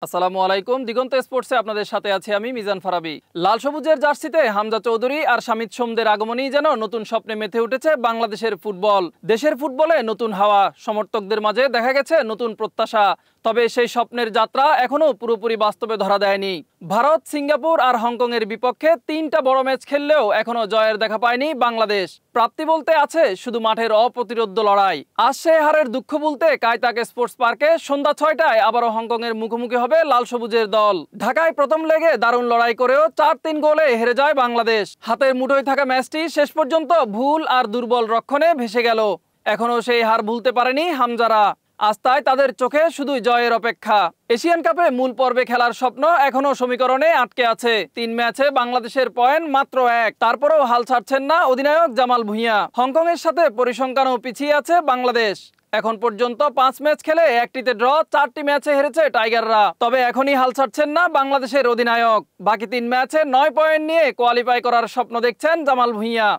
আসসালামু আলাইকুম। দিগন্ত স্পোর্টসে আপনাদের সাথে আছি আমি মিজান ফারাবি। লাল সবুজের জার্সিতে হামজা চৌধুরী আর শামিদ সোমদের আগমনই যেন নতুন স্বপ্নে মেতে উঠেছে বাংলাদেশের ফুটবল। দেশের ফুটবলে নতুন হাওয়া, সমর্থকদের মাঝে দেখা গেছে নতুন প্রত্যাশা। তবে সেই স্বপ্নের যাত্রা এখনো পুরোপুরি বাস্তবে ধরা দেয়নি। ভারত, সিঙ্গাপুর আর হংকংয়ের বিপক্ষে ৩টা বড় ম্যাচ খেললেও এখনো জয়ের দেখা পায়নি বাংলাদেশ। প্রাপ্তি বলতে আছে শুধু মাঠের অপ্রতিরোধ্য লড়াই। আজ সে হারের দুঃখ বলতে কায়তাক স্পোর্টস পার্কে সন্ধ্যা ৬টায় আবারও হংকংয়ের মুখোমুখি হবে লাল সবুজের দল। ঢাকায় প্রথম লেগে দারুণ লড়াই করেও ৪-৩ গোলে হেরে যায় বাংলাদেশ। হাতের মুঠোয় থাকা ম্যাচটি শেষ পর্যন্ত ভুল আর দুর্বল রক্ষণে ভেসে গেল। এখনো সেই হার ভুলতে পারেনি হামজারা। আজ তাই তাদের চোখে শুধুই জয়ের অপেক্ষা। এশিয়ান কাপে মূল পর্বে খেলার স্বপ্ন এখনো সমীকরণে আটকে আছে। ৩ ম্যাচে বাংলাদেশের পয়েন্ট মাত্র ১। তারপরেও হাল ছাড়ছেন না অধিনায়ক জামাল ভুঁইয়া। হংকংয়ের সাথে পরিসংখ্যানও পিছিয়ে আছে বাংলাদেশ। এখন পর্যন্ত ৫ ম্যাচ খেলে ১টিতে ড্র, ৪টি ম্যাচে হেরেছে টাইগাররা। তবে এখনই হাল ছাড়ছেন না বাংলাদেশের অধিনায়ক। বাকি ৩ ম্যাচে ৯ পয়েন্ট নিয়ে কোয়ালিফাই করার স্বপ্ন দেখছেন জামাল ভুঁইয়া।